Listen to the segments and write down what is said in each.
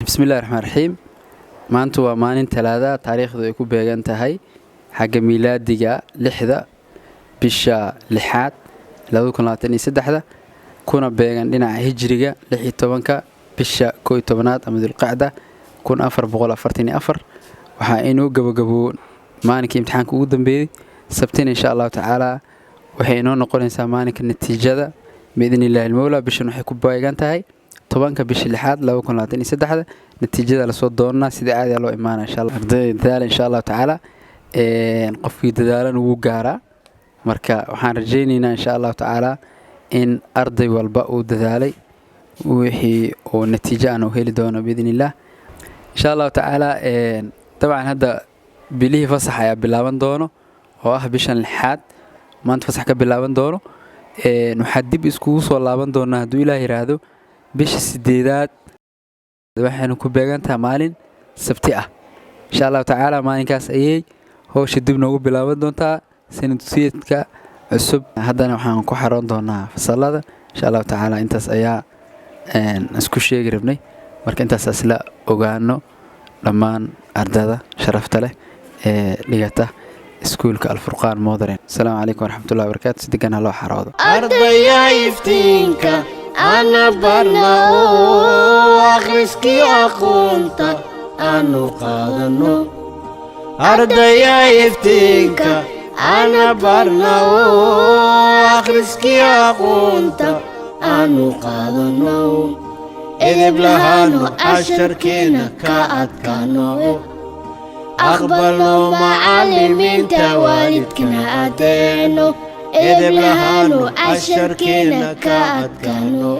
بسم الله الرحمن الرحيم. maanta waa maalin talaada taariikhdu ay ku beegan tahay xagga miilaadiga 6 bisha 6 2023 kuna beegan dhinaca hijriga 16 bisha 11 ama Dhulqaada 1444 waxa inuu gabagabo maalinkii imtixaanka ugu dambeeyay sabtina insha Allah taala waxay inoo noqonaysaa maalinka natiijada biidhnillaahi mawla bishan waxay ku beegan tahay 10 bisha 6 2023 natiijada la soo doonaa sida aad loo iimaan insha Allah arday insha Allah taala qofkii dadaalan uu gaara marka waxaan rajaynaynaa insha Allah taala in arday walba uu dadaalay wixii oo natiijo aan heli doono biidhnillah insha Allah taala طبعا هذا بليه فصح يا بلابن دونو oo ah bishan 6 maanta fasax ka bilaaban doono nuxadib isku soo laaban doona haduu Ilaahay yiraahdo bisha 8aad waxaanu ku beegantaa maalin sabti ah insha Allah taala maalinkaas ayay hawsha dib noogu bilaaban doontaa sanadkiisa cusub haddana waxaan ku xaroon doonaa fasalada insha Allah taala intaas ayaa isku sheegi rabnay marka intaas asla ogaano dhamaan ardada sharafta leh dhigata iskuulka Al-Furqaan Modern. Assalaamu alaykum wa rahmatullahi wa barakatuh. Sidegana loo xaroodo. Ardaya iftiinka ana barna oo akhriski aqoonta aanu qaadano. Ardaya iftiinka ana barna oo akhriski aqoonta aanu qaadano. Edeb lahaano asharkeena ka adkaano. أقبلوا معلمين والدكنا أدينو إذب لهانو أشركينا كأدكانو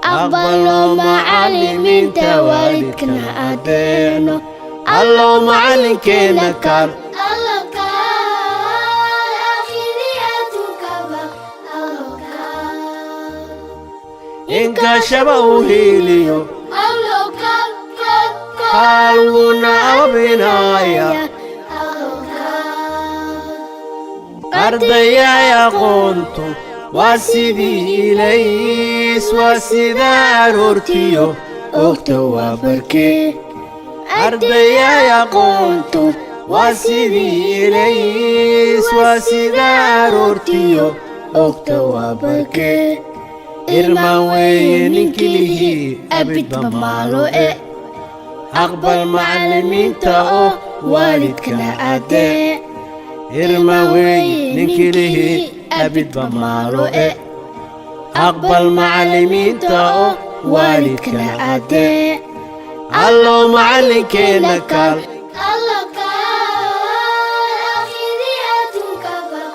أقبلوا معلمين والدكنا أدينو الله معلمكينا كار الله كار آخرياتك الله كار إنك شبهه هيليو Aluna abinaya Ardaya yaqoontu wasidi ilays wasida arurtiyo ogta waa barkee Ardaya yaqoontu wasidi ilays wasida arurtiyo ogta waa barkee irma weeye ninkilihi abid bamaalo أقبل معلمين تاو والدكنا أدي إرماوي نكله أبد بمالو أقبل معلمين تاو والدكنا أدي الله معلمكينا كار الله كار آخرياتك الله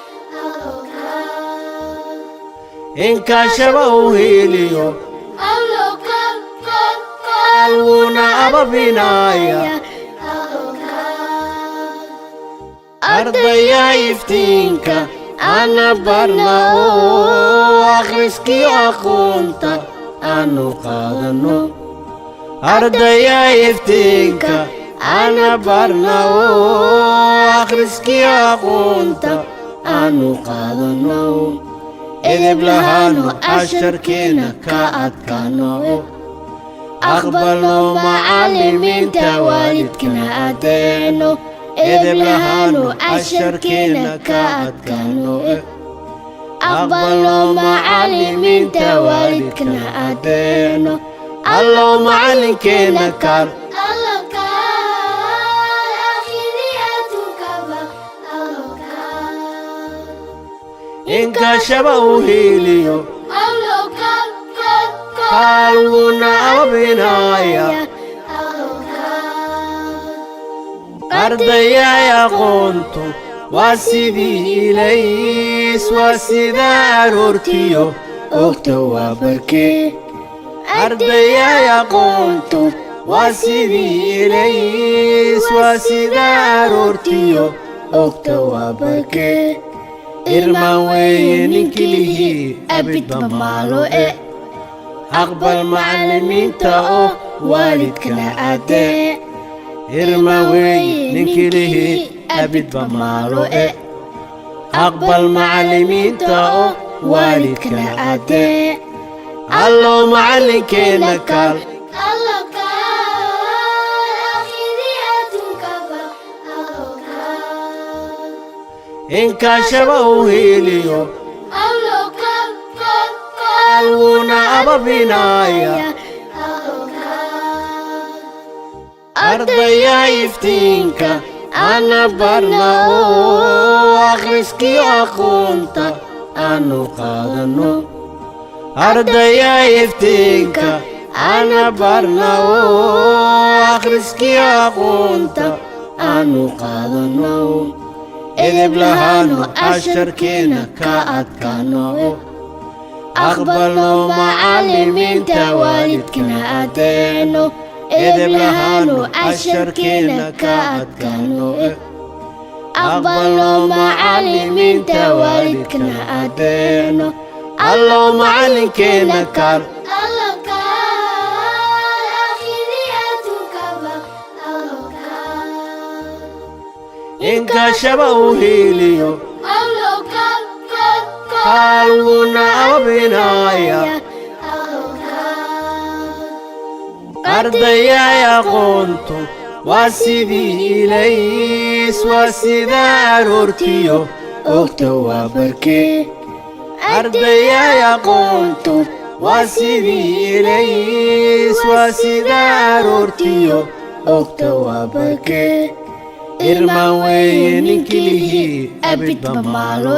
كار إنك شبهه هيليو Aluna ababinaya Ardaya iftiinka ana barna oo akhriski aqoonta aanu qaadano Ardaya iftiinka ana barna oo akhriski aqoonta aanu qaadano edeb lahaano asharkeena ka adkaano أقبلوا معلمين والدكنا أدينو إذب لهانو أشركينا كأدكانو أقبلوا معلمين والدكنا أدينو الله معلمكينا كار الله كار آخرياتك الله كار إنك شبهه هيليو Aluna abinaya Ardaya yaqoontu wasidi ilays wasida arurtiyo ogta waa barkee Ardaya yaqoontu wasidi ilays wasida arurtiyo ogta waa barkee irma weeye ninkilihi abid bamaalo أقبل معلمين تاو والدكنا أدي إرماوي نكله أبد بمالو أقبل معلمين تاو والدكنا أدي الله معلمكينا كار الله كار إن كاشبه هيليو قلبنا أبا بنايا أرضيا يفتينك أنا برنا أخرسكي أخونتا أنو قادنو أرضيا يفتينك أنا برنا أخرسكي أخونتا أنو قادنو إذب لهانو أشتركينا كأتكانو أقبلوا معلمين توالدكنا أدينو إذب لهانو أشتركينا كأتكانو أقبلوا معلمين توالدكنا أدينو الله معلمكينا كار إن كاشبه هيليو قلبنا أبنايا أرضيا يا قنتو واسدي إليس واسدا أرورتيو أختوا بركي أرضيا يا قنتو واسدي إليس واسدا أرورتيو أختوا بركي إرما وين كله أبد بمالو